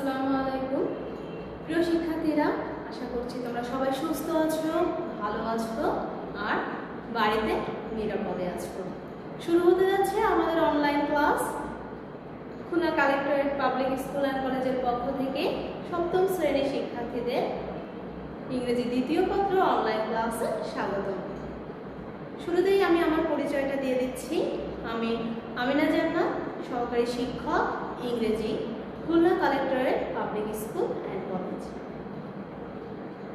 আসসালামু আলাইকুম প্রিয় শিক্ষার্থীরা, আশা করছি তোমরা সবাই সুস্থ আছো, ভালো আছো আর বাড়িতে নিরাপদে আছো। শুরু হতে যাচ্ছে আমাদের online class. Khulna collectorate public school and কলেজের পক্ষ থেকে সপ্তম শ্রেণীর শিক্ষার্থীদের ইংরেজি দ্বিতীয় পত্র অনলাইন ক্লাসে স্বাগতম। শুরুতেই আমি আমার পরিচয়টা দিয়ে দিচ্ছি। আমি আমিনা জান্নাত, সহকারী শিক্ষক ইংরেজি, Khulna collectorate public school and college.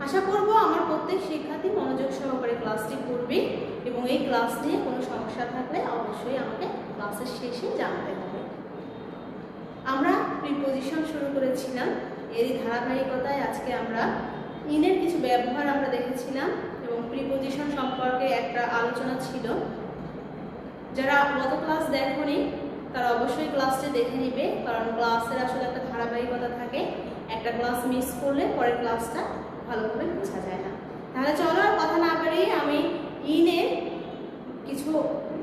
আশা করব আমার প্রত্যেক শিক্ষার্থী মনোযোগ সহকারে ক্লাসটি করবে এবং এই ক্লাস নিয়ে কোনো সমস্যা থাকলে অবশ্যই আমাকে ক্লাসের শেষে জানাতে হবে। আমরা প্রিপোজিশন শুরু করেছিলাম, এরই ধারাবাহিকতায় আজকে আমরা ইনের কিছু ব্যবহার আমরা দেখেছিলাম এবং প্রিপোজিশন সম্পর্কে একটা আলোচনা ছিল। যারা গত ক্লাস দেখোনি তারা অবশ্যই ক্লাসটি দেখে নিবে, কারণ ক্লাসের আসলে একটা ধারাবাহিকতা থাকে। একটা ক্লাস মিস করলে পরের ক্লাসটা ভালোভাবে বোঝা যায় না। তাহলে চলো আর কথা না বাড়িয়ে আমি ইনের কিছু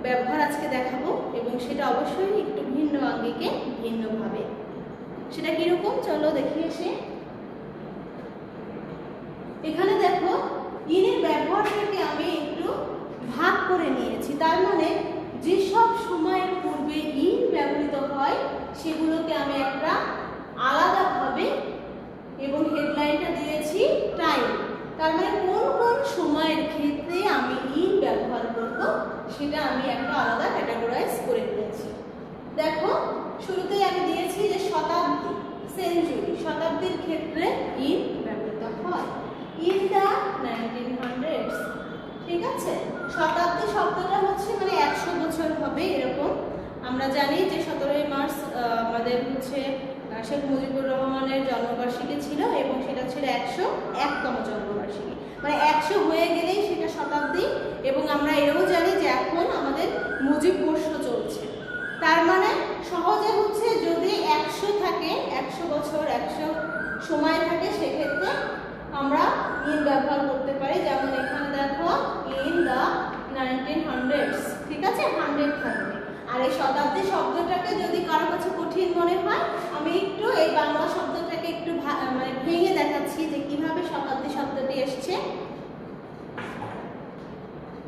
ব্যবহার আজকে দেখাবো এবং সেটা অবশ্যই একটু ভিন্ন আঙ্গিকে ভিন্নভাবে। সেটা কিরকম চলো দেখি এসে। এখানে দেখো ইনের ব্যবহারটাকে আমি একটু ভাগ করে নিয়েছি। তার মানে যেসব সময়ের পূর্বে ইন ব্যবহৃত হয় সেগুলোকে আমি একটা আলাদাভাবে এবং হেডলাইনটা দিয়েছি টাইম। তার মানে কোন কোন সময়ের ক্ষেত্রে আমি ইন ব্যবহার করব সেটা আমি একটা আলাদা ক্যাটাগরাইজ করে নিয়েছি। দেখো শুরুতেই আমি দিয়েছি যে শতাব্দী, সেঞ্চুরি, শতাব্দীর ক্ষেত্রে ইন ব্যবহৃত হয়। ইন দ্য 1900s, ঠিক আছে। শতাব্দী শব্দটা হচ্ছে মানে 100 বছর হবে এরকম। আমরা জানি যে 17ই মার্চ আমাদের হচ্ছে শেখ মুজিবুর রহমানের জন্মবার্ষিকী ছিল এবং সেটা ছিল 101তম জন্মবার্ষিকী, মানে 100 হয়ে গেলেই সেটা শতাব্দী। এবং আমরা এও জানি যে এখন আমাদের মুজিব বর্ষ চলছে। তার মানে সহজে হচ্ছে যদি 100 থাকে, 100 বছর 100 সময় থাকে, সেক্ষেত্রে আমরা ইন ব্যবহার করতে পারি। যেমন এখানে দেখো ইন দ্য 1900s, ঠিক আছে, 100 থাকবে। আর এই শতাব্দী শব্দটাকে যদি কারো কাছে কঠিন মনে হয়, আমি একটু এই বাংলা শব্দটাকে একটু মানে ভেঙে দেখাচ্ছি যে কিভাবে শতাব্দী শব্দটি এসছে।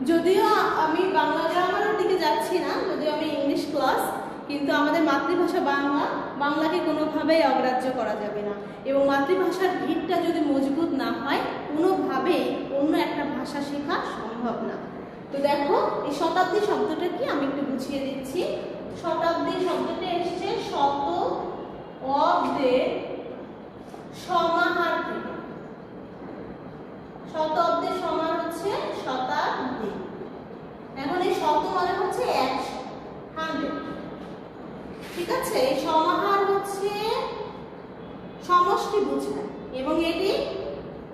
যদিও আমি বাংলা গ্রামারের দিকে যাচ্ছি না, যদিও আমি ইংলিশ ক্লাস, কিন্তু আমাদের মাতৃভাষা বাংলা, বাংলাকে কোনোভাবেই অগ্রাহ্য করা যাবে না। এবং মাতৃভাষার ভিতটা যদি মজবুত না হয় কোনোভাবেই অন্য একটা ভাষা শেখা সম্ভব না। তো দেখো এই শতাব্দী শব্দটা কি আমি একটু বুঝিয়ে দিচ্ছি। শতাব্দী শব্দটা এসছে শত অব্দের সমাহার থেকে। শতাব্দীর সমান হচ্ছে শতাব্দী। এখন এই শত মানে হচ্ছে 100, ঠিক আছে। এই সমাহার হচ্ছে সমষ্টি বোঝায় এবং এটি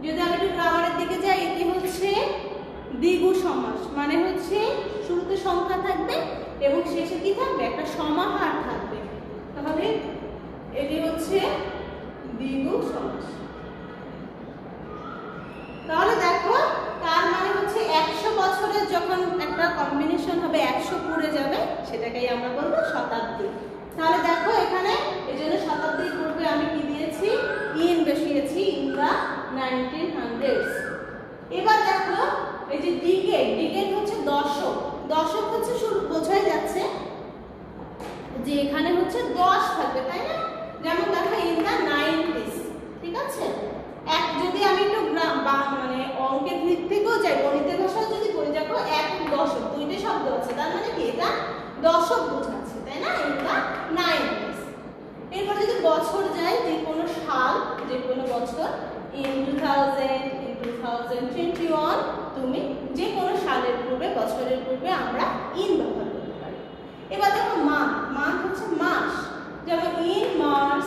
যদি আমি একটু গ্রামারের দিকে যাই, এটি হচ্ছে দ্বিগু সমাস, মানে হচ্ছে শুরুতে সংখ্যা থাকবে এবং শেষে কি থাকবে, একটা সমাহার থাকবে। তাহলে এটি হচ্ছে দ্বিগু সমাস। তাহলে দেখো তার মানে হচ্ছে 100 বছরের যখন একটা কম্বিনেশন হবে, 100 পুড়ে যাবে, সেটাকেই আমরা বলবো শতাব্দী। তাহলে দেখো এখানে এই জন্য শতাব্দীর পূর্বে আমি কি দিয়েছি, ইন বসিয়েছি, ইন দ্য 1900s। এবার দেখো এই যে ডিকেড, ডিকেড হচ্ছে দশক। দশক হচ্ছে শুরু বোঝাই যাচ্ছে যে এখানে হচ্ছে 10 থাকবে, তাই না। যেমন দেখো ইন দ্য 90s, ঠিক আছে। এক যদি আমি একটু মানে অঙ্কের দিক থেকেও যাই, গণিতের ভাষাও যদি করি, দেখো এক দশক দুইটা শব্দ আছে, তার মানে কি এটা দশক বোঝাচ্ছে, তাই না, ইন দ্য 90s। এরপর যদি বছর যায়, যে কোনো সাল, যে কোনো বছর, ইন 2000, ইন 2021, তুমি যে কোনো সালের পূর্বে, বছরের পূর্বে আমরা ইন ব্যবহার করতে পারি। এবার দেখো মান্থ, মান্থ হচ্ছে মাস, যেমন ইন মার্চ,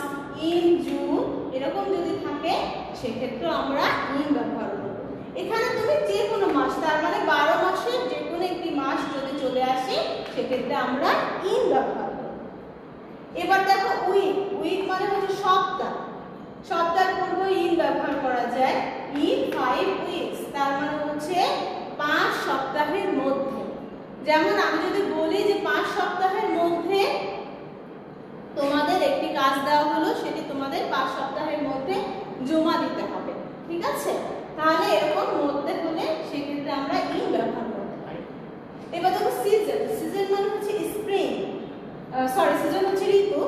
ইন জুন, এরকম যদি থাকে সেক্ষেত্রে আমরা ইন ব্যবহার করব। এখানে তুমি যে কোনো মাস, তার মানে 12 মাসের যে কোনো একটি মাস যদি চলে আসে সেক্ষেত্রে আমরা ইন ব্যবহার করব। এবার দেখো উইক, উইক মানে হচ্ছে সপ্তাহ, সপ্তাহের পূর্বে ইন ব্যবহার করা যায়। ইন 5 উইকস, তার মানে হচ্ছে 5 সপ্তাহের মধ্যে। যেমন আমি যদি বলি যে 5 সপ্তাহের মধ্যে তোমাদের একটি কাজ দেওয়া হলো, সেটি তোমাদের 5 সপ্তাহের মধ্যে জমা দিতে হবে, ঠিক আছে? তাহলে এরকম মধ্যে হলে সেক্ষেত্রে আমরা ইন ব্যবহার করতে পারি। এবার দেখো সিজন, সিজন মানে হচ্ছে স্প্রিং, সিজন হচ্ছে ঋতু।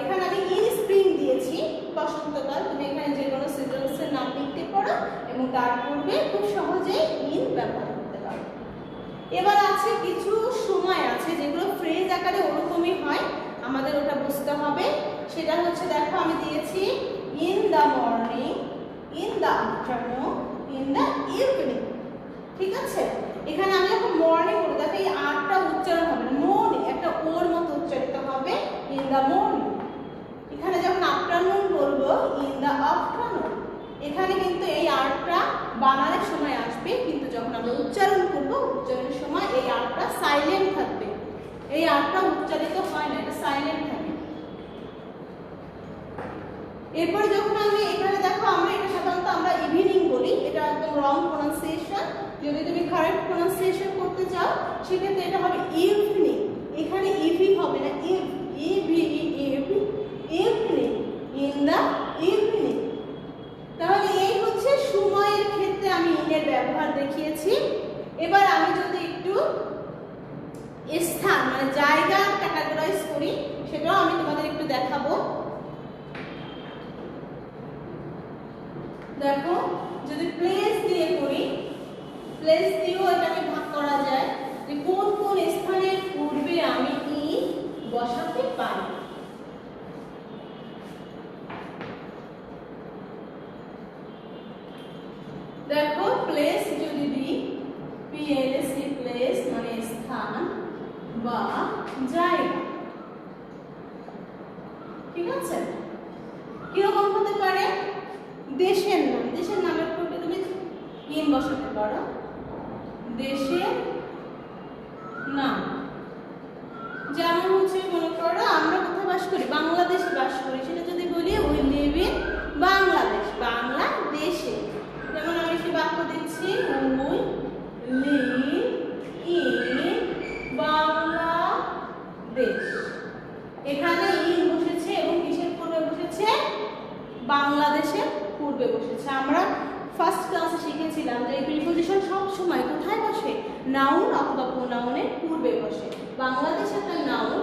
এখানে আমি ইন স্প্রিং দিয়েছি, বসন্তকাল। তুমি এখানে যে কোনো সিজনসের নাম লিখতে পারো এবং তার পূর্বে খুব সহজেই ইন ব্যবহার করতে পারো। এবার আছে কিছু সময় আছে যেগুলো ফ্রেজ আকারে ওরকমই হয়, আমাদের ওটা বুঝতে হবে। সেটা হচ্ছে দেখো আমি দিয়েছি in the morning, in the afternoon, in the evening, ঠিক আছে? এখানে আমি যখন মর্নিং বলবো দেখো এই আরটা উচ্চারণ হবে না, মর্নিং একটা ওর মতো উচ্চারিত হবে, ইন দ্য মর্নিং। এখানে যখন আফটারনুন বলবো ইন দ্য আফটারনুন, এখানে কিন্তু এই আরটা বানানোর সময় আসবে, কিন্তু যখন আমরা উচ্চারণ করব উচ্চারণের সময় এই আরটা সাইলেন্ট থাকবে, এই আরটা উচ্চারিত হয় না, এটা সাইলেন্ট থাকে। এরপরে যখন আমি এখানে দেখো আমরা এটা সাধারণত আমরা ইভিনিং বলি, এটা একদম রং প্রনাউন্সিয়েশন। যদি তুমি কারেক্ট প্রনাউন্সিয়েশন করতে চাও সেক্ষেত্রে এটা হবে ইভিনিং, এখানে ইভি হবে না, ইভিনিং, ইন দ্য ইভিনিং। তাহলে এই হচ্ছে সময়ের ক্ষেত্রে আমি ইনের ব্যবহার দেখিয়েছি। এবার আমি যদি একটু স্থান মানে জায়গা ক্যাটাগরাইজ করি সেটাও আমি তোমাদের একটু দেখাবো। দেখো যদি প্লেস দিয়ে করি, প্লেস দিয়েও এটাকে ভাগ করা যায় যে কোন কোন স্থানের পূর্বে আমি ইন বসাতে পারি। দেখো প্লেস যদি দিই, পিএলএসি প্লেস মানে স্থান বা জায়গা, ঠিক আছে? কিরকম হতে পারে? দেশের নাম, দেশের নামের পূর্বে তুমি ইন বসাতে পারো, দেশের নাম। যেমন হচ্ছে মনে করো আমরা কোথায় বাস করি, বাংলাদেশে বাস করি, সেটা যদি বলি উই লিভ ইন বাংলাদেশ, বাংলাদেশে। যেমন আমি একটি বাক্য দিচ্ছি, উই লিভ ইন বাংলাদেশ। এখানে ইন বসেছে এবং কিসের পূর্বে বসেছে? বাংলাদেশের পূর্বে বসেছে। আমরা ফার্স্ট ক্লাসে শিখেছিলাম যে এই প্রিপোজিশন সব সময় কোথায় বসে? নাউন অথবা প্রোনাউনের পূর্বে বসে। বাংলাদেশ একটা নাউন,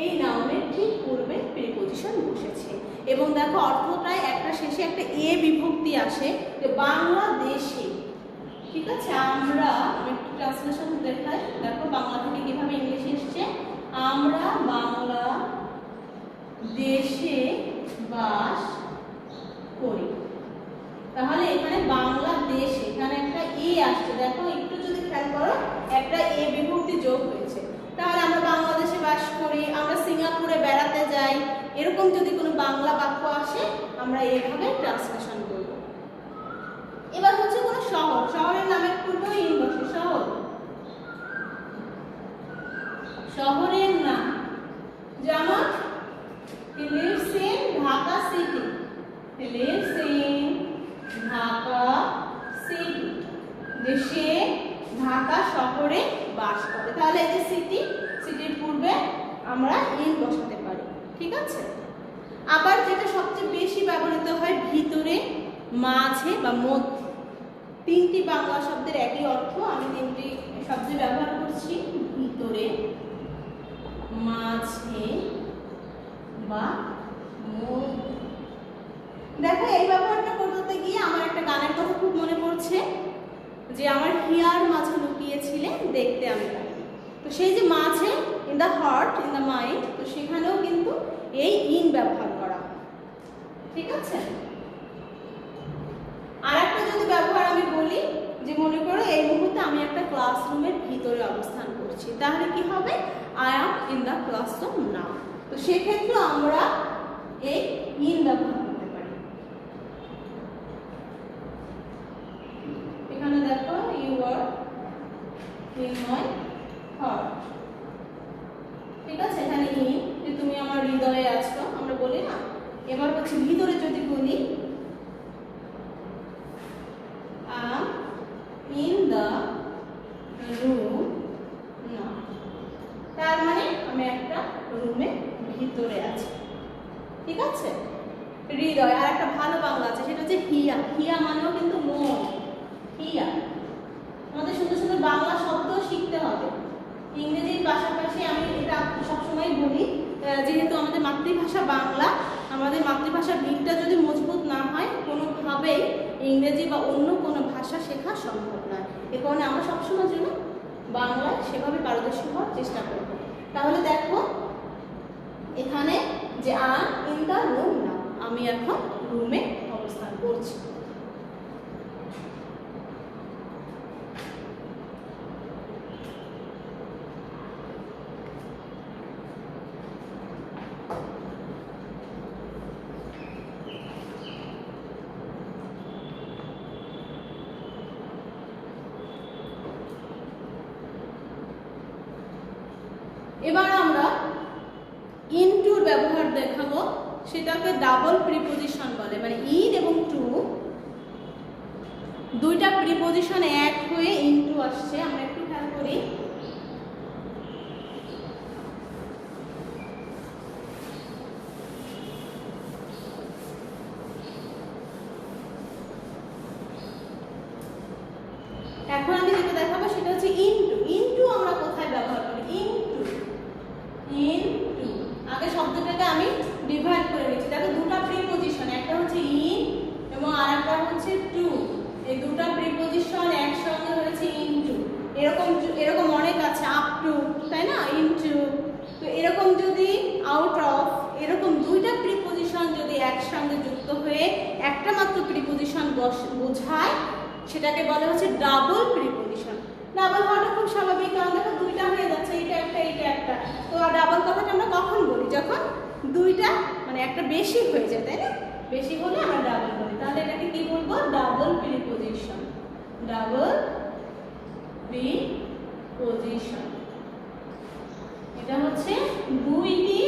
এই নাউনের ঠিক পূর্বে প্রিপোজিশন বসেছে। এবং দেখো অর্থটায় একটা শেষে একটা এ বিভক্তি আসে যে বাংলাদেশে, ঠিক আছে? আমরা একটু ট্রান্সলেশন দেখাই। দেখো বাংলা থেকে কিভাবে ইংলিশে এসছে, আমরা বাংলাদেশে বাস করি। তাহলে এখানে বাংলাদেশ, এখানে একটা এ আসছে, দেখো একটু যদি খেয়াল করো একটা এ বিভক্তি যোগ হয়েছে। তাহলে আমরা বাংলাদেশে বাস করি, আমরা সিঙ্গাপুরে বেড়াতে যাই, এরকম যদি কোনো বাংলা বাক্য আসে আমরা এইভাবে ট্রান্সলেশন করব। এবার হচ্ছে কোনো শহর, শহরের নামের পূর্বে ইন বসে, শহর, শহরের নাম। যেমন he lives in Dhaka city, he lives in Dhaka city, যে সে ঢাকা শহরে বাস করে। তাহলে এই যে সিটি, সিটির পূর্বে আমরা ইন বসাতে পারি, ঠিক আছে? আবার যেটা সবচেয়ে বেশি ব্যবহৃত হয় ভিতরে, মাঝে বা মধ্যে, তিনটি বাংলা শব্দের একই অর্থ, আমি তিনটি শব্দ ব্যবহার করছি, ভিতরে, মাঝে বা মধ্যে। দেখো এই ব্যবহারটা করতে গিয়ে আমার একটা গানের কথা খুব মনে পড়ছে, যে আমার হিয়ার মাঝে লুকিয়েছিলে দেখতে আমি পাই। তো সেই যে মাঝে, in the heart, in the mind, তো সেখানেও কিন্তু এই ইন ব্যবহার করা, ঠিক আছে? আর একটা যদি ব্যবহার আমি বলি যে মনে করো এই মুহূর্তে আমি একটা ক্লাসরুমের ভিতরে অবস্থান করছি, তাহলে কি হবে? I am in the classroom now. তো সেক্ষেত্রে আমরা এই ইন ব্যবহার করতে পারি। এখানে দেখো you are in my heart, ঠিক আছে? এখানে ইন, যে তুমি আমার হৃদয়ে আছো, আমরা বলি না। এবার হচ্ছে ভিতরে যদি বলি আম ইন দ্য রুম নাও, তার মানে আমি একটা রুমে ভিতরে ভিতরে আছে, ঠিক আছে? হৃদয়। আর একটা ভালো বাংলা আছে, সেটা হচ্ছে হিয়া। হিয়া মানেও কিন্তু মন, হিয়া। আমাদের সুন্দর সুন্দর বাংলা শব্দ শিখতে হবে। ইংরেজির পাশাপাশি আমি এটা সবসময় বলি, যেহেতু আমাদের মাতৃভাষা বাংলা, আমাদের মাতৃভাষার ভিতটা যদি মজবুত না হয় কোনোভাবেই ইংরেজি বা অন্য কোনো ভাষা শেখা সম্ভব নয়। এ কারণে আমরা সবসময় জন্য বাংলায় সেভাবে পারদর্শী হওয়ার চেষ্টা করব। তাহলে দেখো এখানে যে আই ইন দ্য রুম নাও, আমি এখন রুমে অবস্থান করছি। এবার আমরা ইনটুর ব্যবহার দেখাবো, সেটাকে ডাবল প্রিপোজিশন বলে। মানে ইন এবং টু দুইটা প্রিপোজিশন এক হয়ে ইনটু আসছে। আমরা একটু খেয়াল করি। এখন আমি যেটা দেখাবো সেটা হচ্ছে ইনটু। ইনটু আমরা কোথায় ব্যবহার করি? Into, into. আগে শব্দটাকে আমি ডিভাইড করে নিচ্ছি। দেখো দুটো প্রিপোজিশন, একটা হচ্ছে ইন এবং আরেকটা হচ্ছে টু। এই দুটো প্রিপোজিশন একসঙ্গে হয়েছে ইনটু। এরকম অনেক আছে, আপ টু, তাই না? ইনটু। তো এরকম যদি আউট অফ, এরকম দুইটা প্রিপোজিশন যদি একসঙ্গে যুক্ত হয়ে একটা মাত্র প্রিপোজিশন বোঝায়, সেটাকে বলা হচ্ছে ডাবল প্রিপোজিশন। ডাবল হওয়াটা খুব স্বাভাবিক, কারণ দেখো দুইটা হয়ে যাচ্ছে, এটা একটা এটা একটা। তো ডাবল কথাটা আমরা কখন বলি? যখন দুইটা মানে একটা বেশি হয়ে যায়, তাই না? বেশি হলে আমরা ডাবল বলি। তাহলে এটাকে কি বলবো? Double preposition. Double preposition. এটা হচ্ছে দুইটি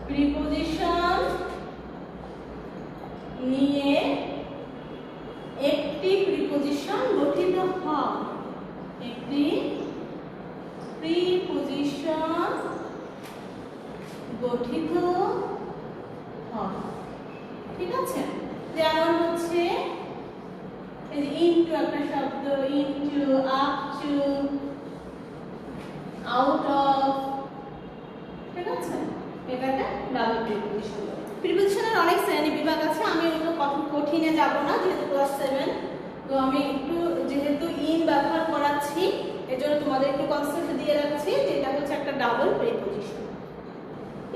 প্রিপোজিশন নিয়ে একটি প্রিপোজিশন গঠিত হয়। একটি প্রিপোজিশন গঠিত হয়, ঠিক আছে? যেমন হচ্ছে এই যে ইনটু একটা শব্দ, into, up to, out of, ঠিক আছে? এটা একটা ডাবল প্রিপোজিশন। প্রিপোজিশনের অনেক শ্রেণী বিভাগ আছে, আমি ওগুলো কঠিনে যাব না যেহেতু ক্লাস 7। তো আমি একটু যেহেতু ইন ব্যবহার করাচ্ছি, এজন্য তোমাদের একটু কনসেপ্ট দিয়ে রাখছি যে এটা হচ্ছে একটা ডাবল প্রিপোজিশন।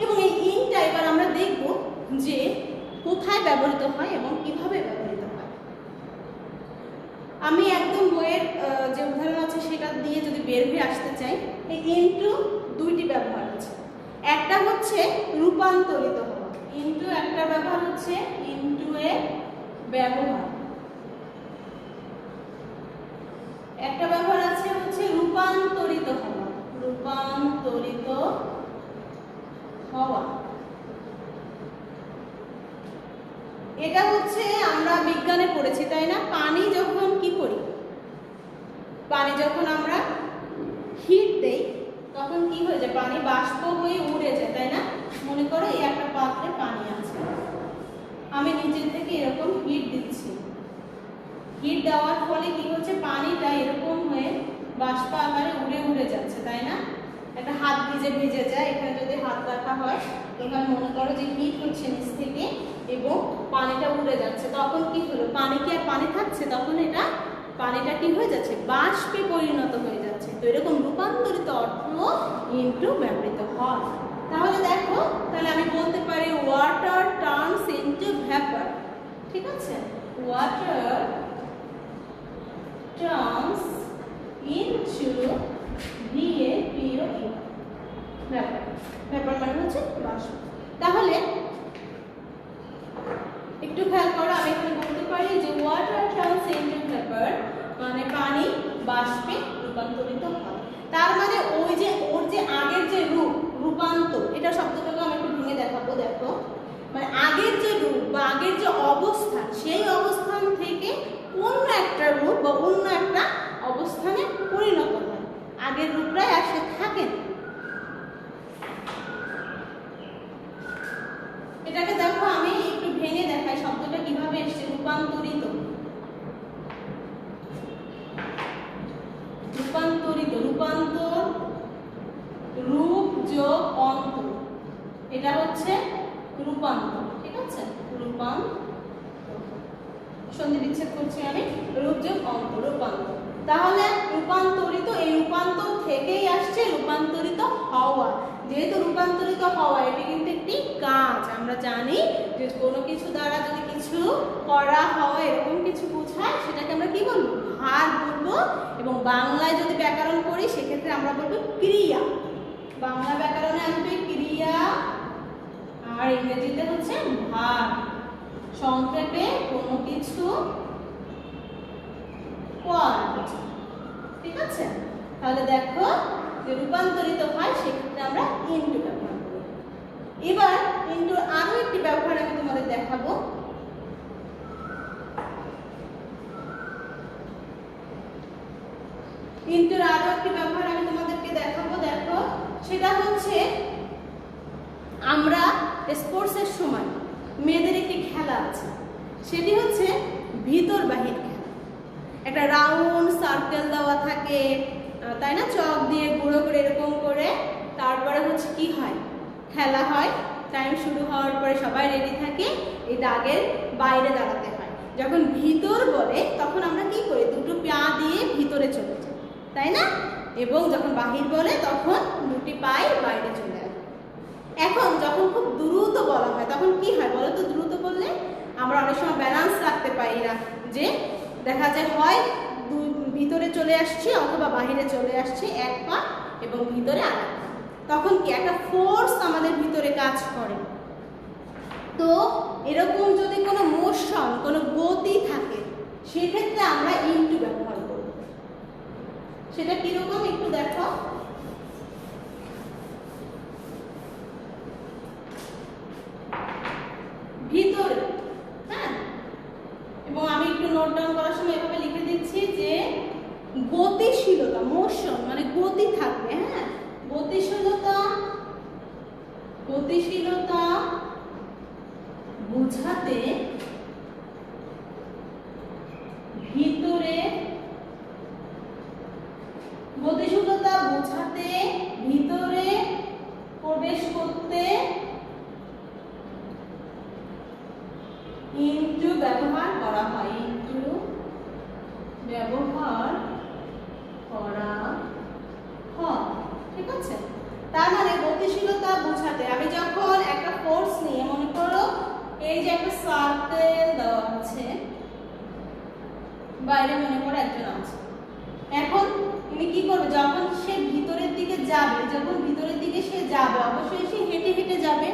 এবং এই ইনটা এবার আমরা দেখব যে কোথায় ব্যবহৃত হয় এবং কিভাবে ব্যবহৃত হয়। আমি একদম বইয়ের যে উদাহরণ আছে সেটা দিয়ে যদি বের হয়ে আসতে চাই, এই ইনটু দুইটি ব্যবহার আছে। একটা হচ্ছে রূপান্তরিত হওয়া। ইনটু একটা ব্যবহার হচ্ছে ইনটু এর ব্যবহার। একটা ব্যবহার আছে হচ্ছে রূপান্তরিত হওয়া। রূপান্তরিত হওয়া এটা হচ্ছে আমরা বিজ্ঞানে পড়েছি, তাই না? পানি যখন কি করি, পানি যখন আমরা হিট দেই তখন কি হয়ে যায়? পানি বাষ্প হয়ে উড়ে যায়, তাই না? মনে করো এই একটা পাত্রে পানি আছে, আমি নিচে থেকে এরকম হিট দিচ্ছি। হিট দেওয়ার ফলে কি হচ্ছে? পানিটা এরকম হয়ে বাষ্প আকারে উড়ে উড়ে যাচ্ছে, তাই না? একটা হাত ভিজে যায়, এখানে যদি হাত রাখা হয় এখানে মনে করো যে হিট হচ্ছে নিচ থেকে এবং পানিটা উড়ে যাচ্ছে। তখন কি হলো? পানি কি আর পানি থাকছে? তখন এটা পানিটা কি হয়ে যাচ্ছে? বাষ্পে পরিণত হয়ে যাচ্ছে। তো এরকম রূপান্তরিত অর্থ ইনটু ব্যবহৃত হয়। তাহলে দেখো, তাহলে আমি বলতে পারি ওয়াটার টার্নস ইনটু ভ্যাপর, ঠিক আছে? Water turns into VAPOR, vapour. Vapour মানে হচ্ছে বাষ্প। তাহলে একটু খেয়াল করো, আমি এখানে বলতে পারি যে ওয়াটার টার্নস ইনটু ভ্যাপর মানে পানি বাষ্পে রূপান্তরিত হয়। তার মানে ওই যে ওর যে আগের যে রূপ, রূপান্তর, এটা শব্দটাকে আমি একটু ভেঙে দেখাবো। দেখো, মানে আগের যে রূপ বা আগের যে অবস্থান, সেই অবস্থান থেকে অন্য একটা রূপ বা অন্য একটা অবস্থানে পরিণত হয়। আগের রূপটাই আর সে থাকে না। এটা হচ্ছে রূপান্তর, ঠিক আছে, রূপান্তর। সন্ধি বিচ্ছেদ করছি আমি, রূপ যোগ অন্ত, রূপান্তর। তাহলে রূপান্তরিত, এই রূপান্তর থেকেই আসছে রূপান্তরিত হওয়া। যেহেতু রূপান্তরিত হওয়া এটি কিন্তু একটি কাজ, আমরা জানি যে কোনো কিছু দ্বারা যদি কিছু করা হয় এরকম কিছু বোঝায় সেটাকে আমরা কি বলবো, ভার বলবো। এবং বাংলায় যদি ব্যাকরণ করি সেক্ষেত্রে আমরা বলবো ক্রিয়া। বাংলা ব্যাকরণে আসবে ক্রিয়া, আর ইংরেজিতে হচ্ছে ভার। সংক্ষেপে কোনো কিছু করা, ঠিক আছে। তাহলে দেখো যে রূপান্তরিত হয় সেক্ষেত্রে আমরা ইনটু ব্যবহার করি। এবার ইনটুর আরো একটি ব্যবহার আমি তোমাদের দেখাবো। ইনটুর আরো একটি ব্যবহার আমি তোমাদেরকে দেখাবো। দেখো, সেটা হচ্ছে আমরা স্পোর্টসের সময় মেয়েদের একটি খেলা আছে, সেটি হচ্ছে ভিতর বাহির খেলা। একটা রাউন্ড সার্কেল দেওয়া থাকে, তাই না, চক দিয়ে গুঁড়ো করে এরকম করে, তারপরে হচ্ছে কি হয়, খেলা হয়। টাইম শুরু হওয়ার পরে সবাই রেডি থাকে, এই দাগের বাইরে দাঁড়াতে হয়। যখন ভিতর বলে তখন আমরা কি করি, দুটো পা দিয়ে ভিতরে চলে যাই, তাই না। এবং যখন বাহির বলে তখন দুটি পায়ে বাইরে চলে আসে। এখন যখন খুব দ্রুত বলা হয় তখন কি হয় বলো তো, দ্রুত বললে আমরা অনেক সময় ব্যালেন্স রাখতে পারি না, যে দেখা যায় হয় ভিতরে চলে আসছি অথবা বাহিরে চলে আসছি এক পা এবং ভিতরে আর এক পা। তখন কি একটা ফোর্স আমাদের ভিতরে কাজ করে। তো এরকম যদি কোনো মোশন, কোনো গতি থাকে সেক্ষেত্রে আমরা ইনটু ব্যবহার করব। সেটা কিরকম একটু দেখো। ভিতরে, হ্যাঁ, এবং আমি একটু নোট ডাউন করার সময় এভাবে লিখে দিচ্ছি যে গতিশীলতা, মোশন মানে গতি থাকবে, হ্যাঁ, গতিশীলতা, গতিশীলতা বোঝাতে ভিতরে, গতিশীলতা বোঝাতে ভিতরে প্রবেশ করতে ইনটু ব্যবহার করা হয়, ইনটু ব্যবহার করা হয়, ঠিক আছে। তার মানে গতিশীলতা বোঝাতে আমি যখন একটা ফোর্স নিয়ে, মনে করো এই যে একটা সার্কেল দেওয়া আছে, বাইরে মনে করো একজন আছে, এখন তুমি কি করবে, যখন সে ভিতরের দিকে যাবে, যখন ভিতরের দিকে সে যাবে অবশ্যই সে হেঁটে হেঁটে যাবে।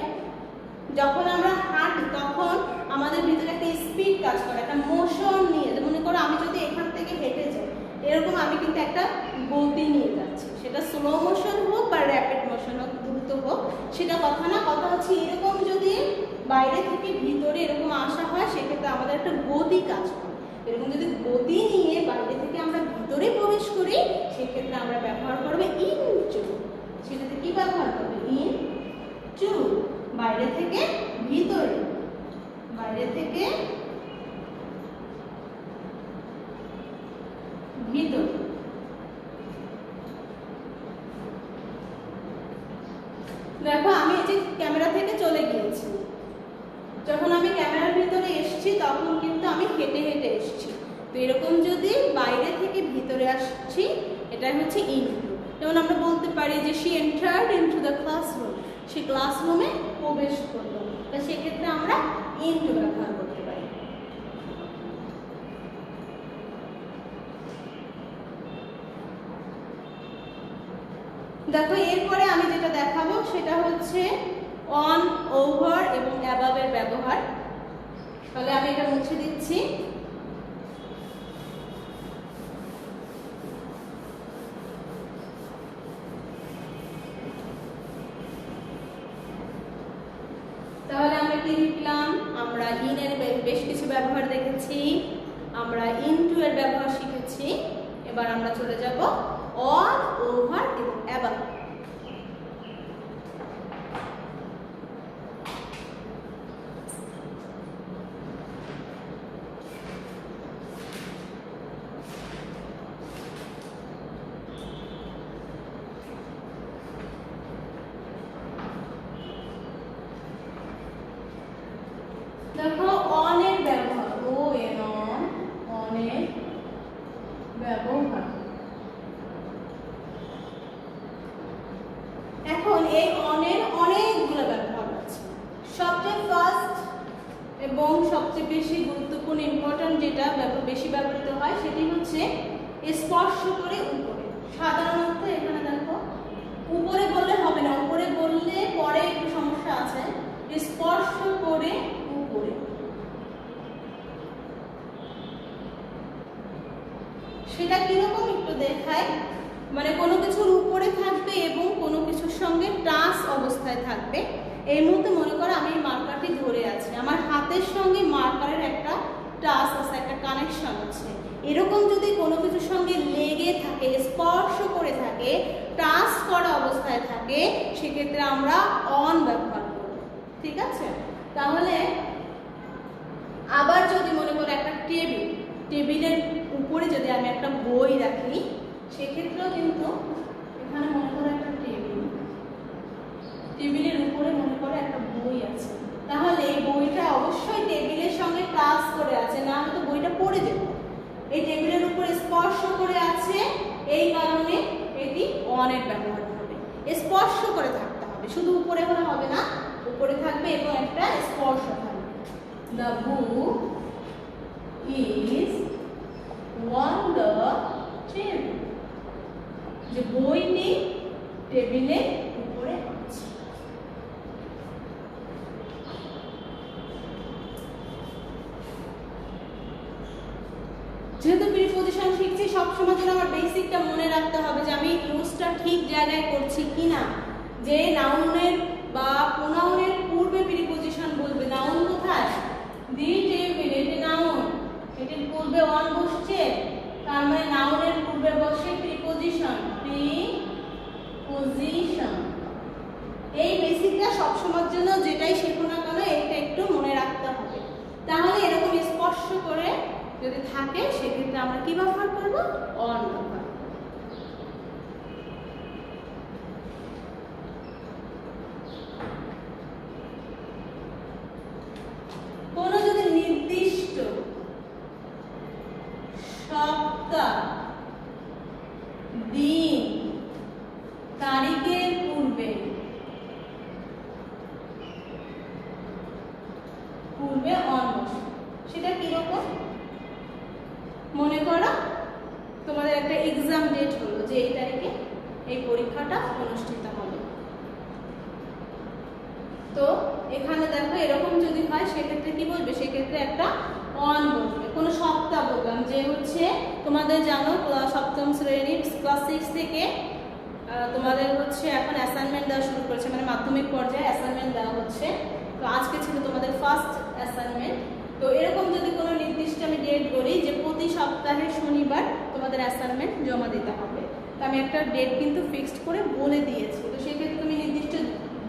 যখন আমরা হাঁটি তখন আমাদের ভিতরে একটা স্পিড কাজ করে, একটা মোশন নিয়ে, মনে করো আমি যদি এখান থেকে হেঁটে যাই এরকম আমি কিন্তু একটা গতি নিয়ে যাচ্ছি, সেটা স্লো মোশন হোক বা র্যাপিড মোশন হোক, দ্রুত হোক, সেটা কথা না, কথা হচ্ছে এরকম যদি বাইরে থেকে ভিতরে এরকম আসা হয় সেক্ষেত্রে আমাদের একটা গতি কাজ করে। এরকম যদি গতি নিয়ে বাইরে থেকে আমরা ভিতরে প্রবেশ করি সেক্ষেত্রে আমরা ব্যবহার করবো ইনটু। সেটাতে কি ব্যবহার করবে, ইনটু, বাইরে থেকে ভিতরে, বাইরে থেকে ভিতরে। দেখো আমি এই যে ক্যামেরা থেকে চলে গিয়েছি, যখন আমি ক্যামেরার ভিতরে এসেছি তখন কিন্তু আমি হেঁটে হেঁটে এসেছি। তো এরকম যদি বাইরে থেকে ভিতরে আসছি এটা হচ্ছে ইনটু। যেমন আমরা বলতে পারি যে she entered into the classroom, সে ক্লাসরুমে প্রবেশ করলো, তা সেক্ষেত্রে আমরা ইনটু ব্যবহার করতে পারি। দেখো এরপরে আমি যেটা দেখাবো সেটা হচ্ছে অন, ওভার এবং অ্যাবাবের ব্যবহার। তাহলে আমি এটা মুছে দিচ্ছি। তাহলে আমরা কি লিখলাম, আমরা ইন এর বেশ কিছু ব্যবহার দেখেছি, আমরা ইনটু এর ব্যবহার শিখেছি। এবার আমরা চলে যাব অন, ওভার এবং অ্যাবাভ। এই অনের অনেকগুলো ব্যবহার আছে। সবচেয়ে ফার্স্ট এবং সবচেয়ে বেশি গুরুত্বপূর্ণ ইম্পর্টেন্ট যেটা বেশি ব্যবহৃত হয় সেটি হচ্ছে স্পর্শ করে উপরে। সাধারণত এখানে দেখো উপরে বললে হবে না, উপরে বললে পরে একটু সমস্যা আছে। স্পর্শ করে উপরে, সেটা কিরকম একটু দেখায়। মানে কোনো কিছুর উপরে থাকবে এবং কোনো কিছুর সঙ্গে টাচ অবস্থায় থাকবে। এই মুহূর্তে মনে করো আমি এই মার্কারটি ধরে আছি, আমার হাতের সঙ্গে মার্কারের একটা টাচ আছে, একটা কানেকশন আছে। এরকম যদি কোনো কিছুর সঙ্গে লেগে থাকে, স্পর্শ করে থাকে, টাচ করা অবস্থায় থাকে, সেক্ষেত্রে আমরা অন ব্যবহার করব। ঠিক আছে? তাহলে আবার যদি মনে করো একটা টেবিলের উপরে যদি আমি একটা বই রাখি, সেক্ষেত্রেও কিন্তু এখানে মনে করো একটা টেবিলের উপরে মনে করো একটা বই আছে, তাহলে এই বইটা অবশ্যই টেবিলের সঙ্গে টাচ করে আছে, না হলে তো বইটা পড়ে যেত। এই টেবিলের উপরে স্পর্শ করে আছে, এই কারণে এটি অনের ব্যবহার হবে। স্পর্শ করে থাকতে হবে, শুধু উপরে হলে হবে না, উপরে থাকবে এবং একটা স্পর্শ থাকবে। The book is on the table. যে বইটি টেবিলের উপরে আছে। যেহেতু প্রিপজিশন শিখছি, সবসময় যেন আমার বেসিকটা মনে রাখতে হবে যে আমি ইউজটা ঠিক জায়গায় করছি কিনা। যে নাউনের বা প্রোনাউনের পূর্বে প্রিপজিশন বলবে। নাউন কোথায়? দি টেবিল, এটি নাউন, এটির পূর্বে অন বসছে, তার মানে নাউনের পূর্বে বসে প্রিপজিশন। প্রিপজিশন এই বেসিকটা সবসময়ের জন্য যেটাই শেখো না কেন এটা একটু মনে রাখতে হবে। তাহলে এরকম স্পর্শ করে যদি থাকে, সেক্ষেত্রে আমরা কি ব্যবহার করব? অন ব্যবহার। কোনো যদি নির্দিষ্ট সপ্তাহ, দিন, তারিখের পূর্বে অন বসে, সেটা কিরকম? মনে করো তোমাদের একটা এক্সাম ডেট হলো যে এই তারিখে এই পরীক্ষাটা অনুষ্ঠিত হবে। তো এখানে দেখো এরকম যদি হয়, সেক্ষেত্রে কি বলবে? সেক্ষেত্রে একটা অন বসবে। কোনো সপ্তাহ বললাম, যে হচ্ছে তোমাদের জানো সপ্তম শ্রেণীর ক্লাস 6 থেকে তোমাদের হচ্ছে এখন অ্যাসাইনমেন্ট দেওয়া শুরু করেছে, মানে মাধ্যমিক পর্যায়ে অ্যাসাইনমেন্ট দেওয়া হচ্ছে। তো আজকে ছিল তোমাদের ফার্স্ট অ্যাসাইনমেন্ট। তো এরকম যদি কোনো নির্দিষ্ট আমি ডেট বলি যে প্রতি সপ্তাহে শনিবার তোমাদের অ্যাসাইনমেন্ট জমা দিতে হবে, তো আমি একটা ডেট কিন্তু ফিক্সড করে বলে দিয়েছি। তো সেক্ষেত্রে তুমি নির্দিষ্ট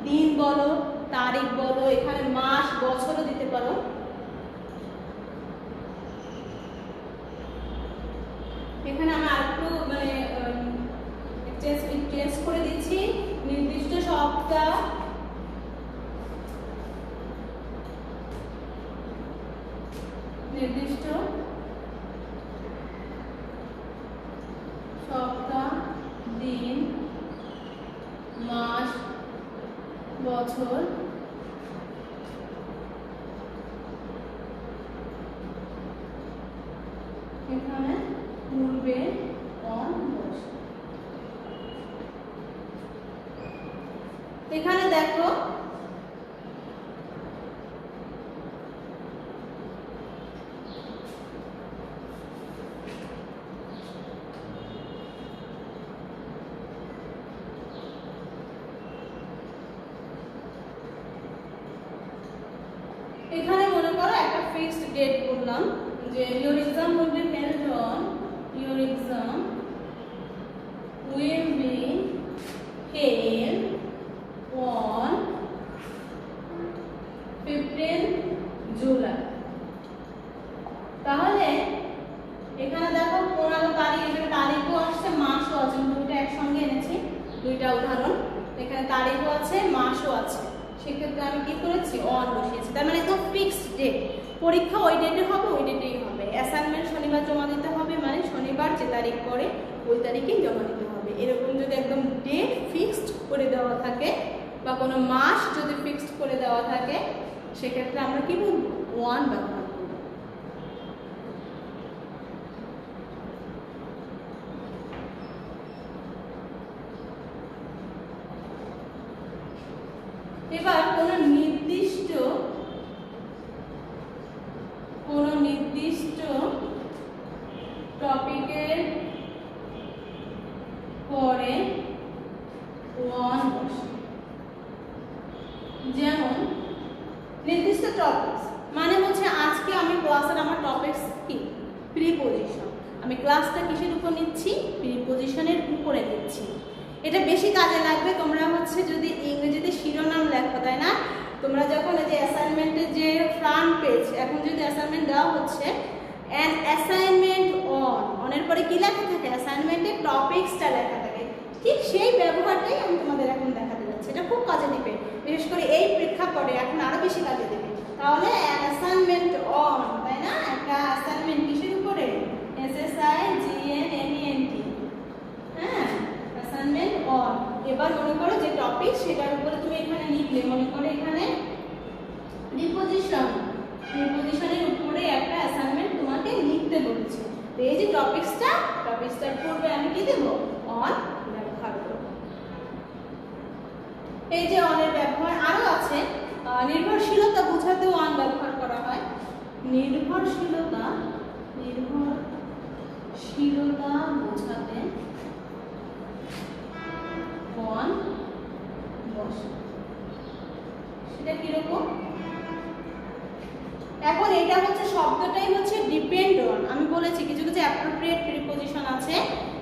দিন বলো, তারিখ বলো, এখানে মাস, বছরও দিতে পারো। এখানে আমি আরেকটু মানে চেঞ্জ করে দিচ্ছি, নির্দিষ্ট সপ্তাহ, নির্দিষ্ট সপ্তাহ, দিন, মাস, বছর, এখানে পূর্বে অন বসে। এখানে দেখো এখানে মনে করো একটা ফিক্সড ডেট বললাম যে your exam will be held on, your exam will be held on 15 July. তাহলে এখানে দেখো 15 তারিখ, এখানে তারিখও আসছে, মাসও আছে, দুটো একসঙ্গে এনেছি, দুইটা উদাহরণ। এখানে তারিখও আছে, মাসও আছে, সেক্ষেত্রে আমি কি করেছি? অন বসিয়েছি। তার মানে একদম ফিক্সড ডেট, পরীক্ষা ওই ডেটে হবে, ওই ডেটেই হবে। অ্যাসাইনমেন্ট শনিবার জমা দিতে হবে, মানে শনিবার যে তারিখ পড়ে ওই তারিখেই জমা দিতে হবে। এরকম যদি একদম ডেট ফিক্সড করে দেওয়া থাকে, বা কোনো মাস যদি ফিক্সড করে দেওয়া থাকে সেক্ষেত্রে আমরা কি বলবো? ওয়ান ব্যবহার করব। এবার কোনো নির্দিষ্ট টপিকের পরে ওয়ান বসে। যেমন নির্দিষ্ট টপিকস মানে হচ্ছে আজকে আমি ক্লাসের আমার টপিকস কি? প্রিপজিশন। আমি ক্লাসটা কিসের উপর নিচ্ছি? প্রিপজিশনের উপরে নিচ্ছি। এটা বেশি কাজে লাগবে তোমরা হচ্ছে যদি ইংরেজিতে শিরোনাম লেখো, তাই না? তোমরা যখন এই যে অ্যাসাইনমেন্টের যে ফ্রন্ট পেজ, এখন যদি অ্যাসাইনমেন্ট দেওয়া হচ্ছে অ্যান অ্যাসাইনমেন্ট অনের পরে কি লেখা থাকে? অ্যাসাইনমেন্টের টপিকসটা লেখা থাকে। ঠিক সেই ব্যবহারটাই আমি তোমাদের এখন দেখাতে যাচ্ছি। এটা খুব কাজে দেবে, বিশেষ করে এই প্রেক্ষাপটে এখন আরো বেশি কাজে দেবে। তাহলে অ্যান অ্যাসাইনমেন্ট অন, তাই না? একটা অ্যাসাইনমেন্ট কিসের উপরে? SSIGNMENT, হ্যাঁ, অ্যাসাইনমেন্ট অন। এবার মনে করো যে টপিক সেটার উপরে তুমি এখানে লিখলে, মনে করো এখানে প্রিপজিশনের উপরে একটা অ্যাসাইনমেন্ট তোমাকে লিখতে বলছে। তো এই যে টপিকসটার পূর্বে আমি কি দেব? অন ব্যবহার করব। এই যে অনের ব্যবহার আরো আছে। নির্ভরশীলতা বোঝাতেও অন ব্যবহার করা হয়। নির্ভরশীলতা বোঝাতে অন বসে। সেটা কিরকম? এখন এটা হচ্ছে শব্দটাই হচ্ছে ডিপেন্ড অন। আমি বলেছি কিছু কিছু অ্যাপ্রোপ্রিয়েট প্রিপজিশন আছে,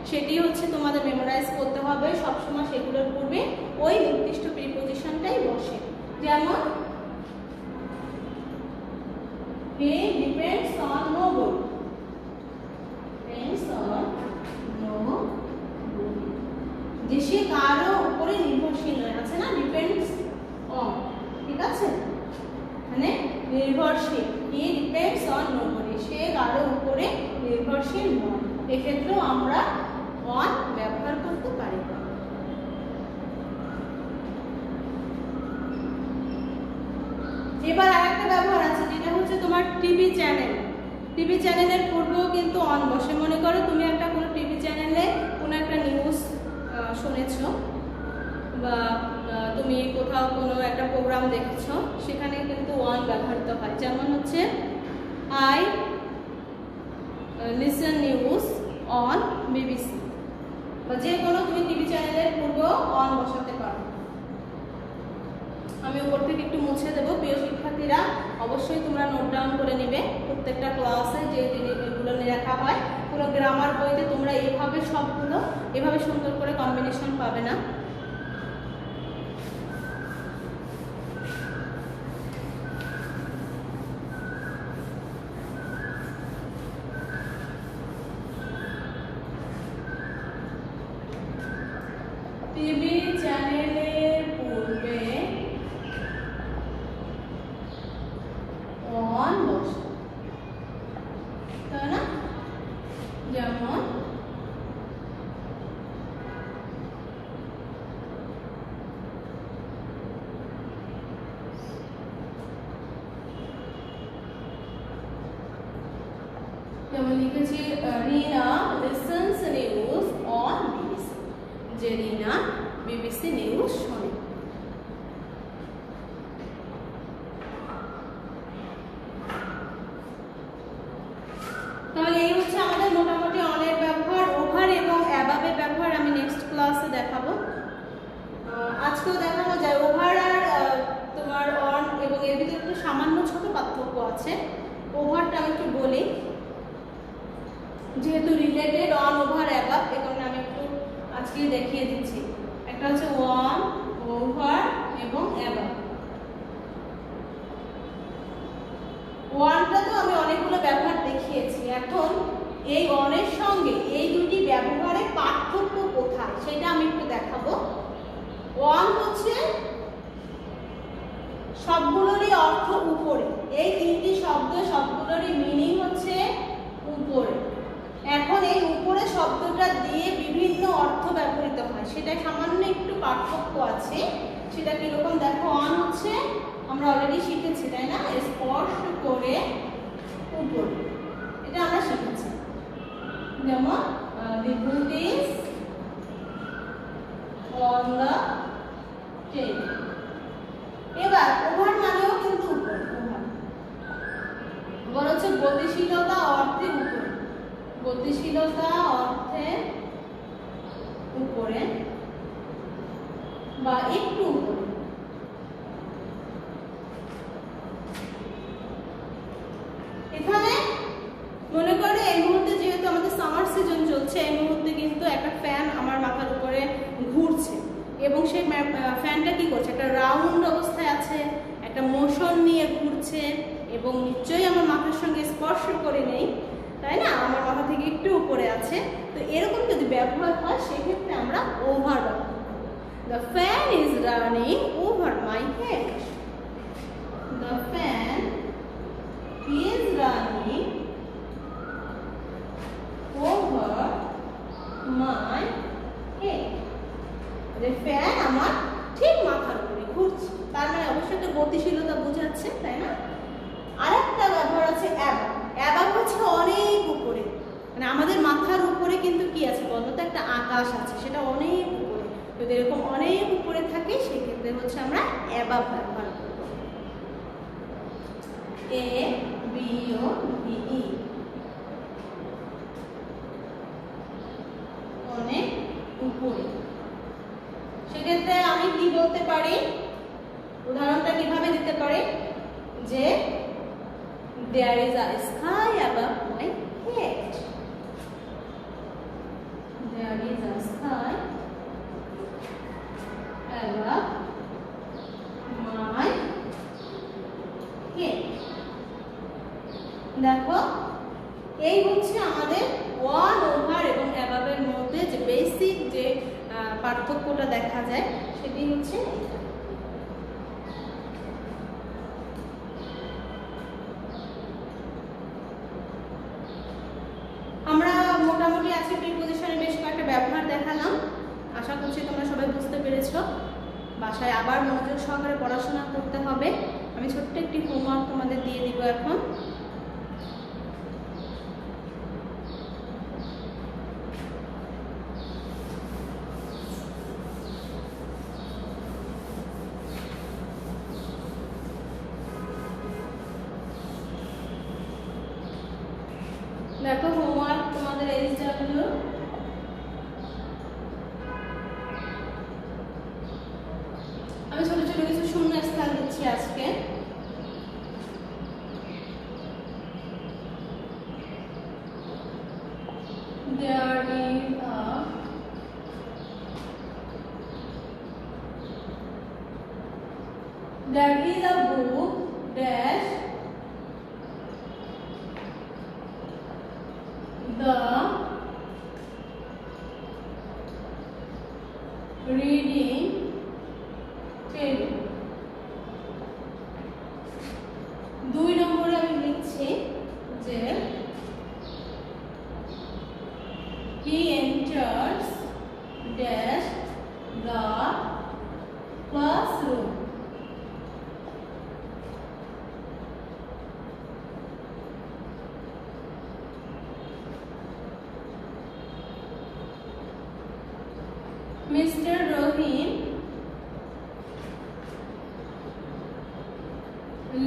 সেটি হচ্ছে তোমাদের মেমোরাইজ করতে হবে। সবসময় সেগুলোর পূর্বে ওই নির্দিষ্ট প্রিপজিশনটাই বসে। যেমন হি ডিপেন্ডস অন নোবডি, যে সে কারো উপরে নির্ভরশীল নয়, আছে না? ডিপেন্ডস অন, ঠিক আছে? মানে নির্ভরশীল, হি ডিপেন্ডস অন নোবডি, সে কারো উপরে নির্ভরশীল নয়। এক্ষেত্রেও আমরা অন ব্যবহার করতে পারি। এবার আরেকটা ব্যবহার আছে যেটা হচ্ছে তোমার টিভি চ্যানেলের পূর্বেও কিন্তু অন বসে। মনে করো তুমি একটা কোনো টিভি চ্যানেলে কোনো একটা নিউজ শুনেছো বা তুমি কোথাও কোনো একটা প্রোগ্রাম দেখেছো, সেখানে কিন্তু অন ব্যবহৃত হয়। যেমন হচ্ছে I listen news on BBC, বা যে কোনো তুমি টিভি চ্যানেলের পূর্বেও অন বসাতে পারো। আমি উপর থেকে একটু মুছে দেবো। প্রিয় শিক্ষার্থীরা, অবশ্যই তোমরা নোট ডাউন করে নেবে। প্রত্যেকটা ক্লাসে যে জিনিসগুলো লেখা হয়, পুরো গ্রামার বইতে তোমরা এইভাবে সবগুলো এভাবে সুন্দর করে কম্বিনেশন পাবে না। টিভি চ্যানেলের পূর্বে অন বসে, তাই না? যেমন লিখেছি রিনা লিসেন্স নিউজ অন বিবিসি, যে রিনা বিবিসি নিউজ শোনে। তাহলে এই হচ্ছে আমাদের মোটামুটি অনের ব্যবহার। ওভার এবং অ্যাবাবের ব্যবহার আমি নেক্সট ক্লাসে দেখাবো। আজকেও দেখানো যায়। ওভার আর তোমার অন এবং এর ভিতরে একটু সামান্য ছোট পার্থক্য আছে। ওভারটা আমি একটু বলি, যেহেতু রিলেটেড অন ওভার অ্যাবাব, এই কারণে আমি একটু আজকে দেখিয়ে দিচ্ছি। একটা হচ্ছে অন, ওভার এবং অ্যাবাব। ওয়ানটা তো আমি অনেকগুলো ব্যবহার দেখিয়েছি। এখন এই অনের সঙ্গে এই দুটি ব্যবহারের পার্থক্য কোথায় সেটা আমি একটু দেখাবো। ওয়ান হচ্ছে সবগুলোরই অর্থ উপরে। এই তিনটি শব্দ সবগুলোরই মিনিং হচ্ছে উপরে। এখন এই উপরে শব্দটা দিয়ে বিভিন্ন অর্থ ব্যবহৃত হয়, সেটা সামান্য একটু পার্থক্য আছে। সেটা কিরকম দেখো, অন হচ্ছে আমরা অলরেডি শিখেছি তাই না, স্পর্শ করে উপর, এটা আমরা শিখেছি। যেমন the book is on the table। এবার ওভার মানেও কিন্তু উপর, ওভার হচ্ছে গতিশীলতা অর্থে উপরে, গতিশীলতা অর্থে উপরে বা একটু উপরে। এখানে মনে করে এই মুহূর্তে যেহেতু আমাদের সামার সিজন চলছে, এই মুহূর্তে কিন্তু একটা ফ্যান আমার মাথার উপরে ঘুরছে এবং সেই ফ্যানটা কি করছে, একটা রাউন্ড অবস্থায় আছে, একটা মোশন নিয়ে ঘুরছে এবং নিশ্চয়ই আমার মাথার সঙ্গে স্পর্শ করে নেই তাই না, আমার মাথা থেকে একটু উপরে আছে। তো এরকম যদি ব্যবহার হয় সেক্ষেত্রে আমরা ওভার ব্যবহার করব। The fan is running over my head. The fan is running over my head. যে ফ্যান আমার ঠিক মাথার উপরে ঘুরছে, তার মানে অবশ্যই তো গতিশীলতা বোঝাচ্ছে তাই না। আরেকটা ব্যবহার আছে অ্যাবাভ। অ্যাবাভ হচ্ছে অনেক উপরে, মানে আমাদের মাথার উপরে কিন্তু কি আছে বলতো, একটা আকাশ আছে, সেটা অনেক উপরে। যদি এরকম অনেক উপরে থাকে সেক্ষেত্রে হচ্ছে আমরা অ্যাবাভ ব্যবহার করব। A B O V E, অনেক উপরে। সেক্ষেত্রে আমি কি বলতে পারি, উদাহরণটা কিভাবে দিতে পারি, যে there is a sky above my head. There is a sky above my head. দেখো এই হচ্ছে আমাদের ওয়ান ওভার এবং অ্যাবাভ এর মধ্যে যে বেসিক যে পার্থক্যটা দেখা যায় সেটি হচ্ছে এটা। আমরা মোটামুটি আজকে প্রিপোজিশনের বেশ কয়েকটা ব্যবহার দেখালাম, আশা করছি তোমরা সবাই বুঝতে পেরেছো। বাসায় আবার মনোযোগ সহকারে পড়াশোনা করতে হবে। আমি ছোট্ট একটি হোমওয়ার্ক তোমাদের দিয়ে দিব এখন। দেখো হোমওয়ার্ক তোমাদের এই জিনিসগুলো, আমি ছোট ছোট কিছু শূন্য স্থান দিচ্ছি আজকে। There is a book dash the reading table. 2 নম্বরে আমি লিখছি যে he enters dash the classroom. Mr. Rohim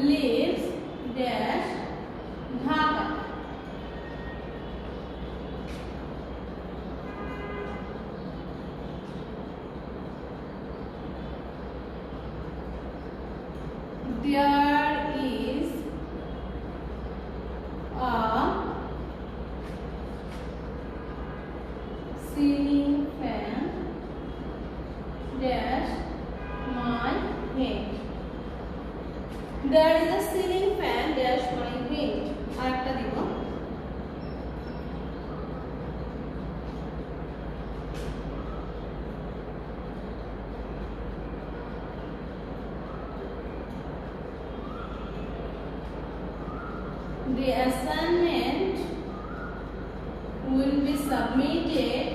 lives dash Dhaka. There is a ceiling fan dash my head. There is a ceiling fan dash my head. আরেকটা দিব, the assignment will be submitted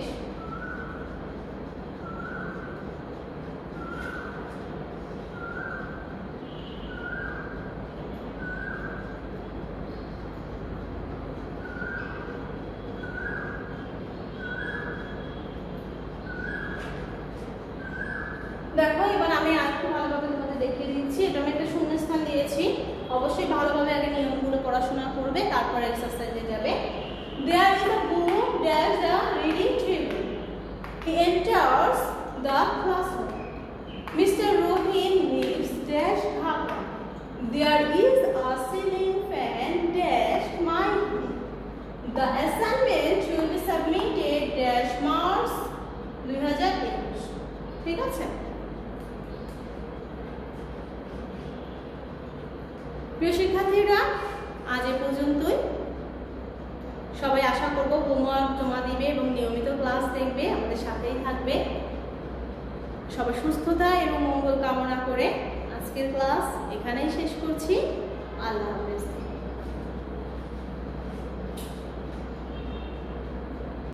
দেখিয়ে দিচ্ছি। এটা আমি একটা শূন্যস্থান দিয়েছি, অবশ্যই ভালোভাবে আগে নিয়মগুলো পড়াশোনা করবে, তারপর এক্সারসাইজে যাবে। There is a book, there's a reading table. He enters the classroom. Mr. Robin leaves dash Dhaka. There is a ceiling fan dash my room. The assignment will be submitted dash March 2021. ঠিক আছে? প্রিয় শিক্ষার্থীরা, আজ এ পর্যন্তই। সবাই আশা করব homework জমা দিবে এবং নিয়মিত ক্লাস দেখবে, আমাদের সাথেই থাকবে। সবার সুস্থতা এবং মঙ্গল কামনা করে আজকের ক্লাস এখানেই শেষ করছি। আল্লাহ হাফেজ।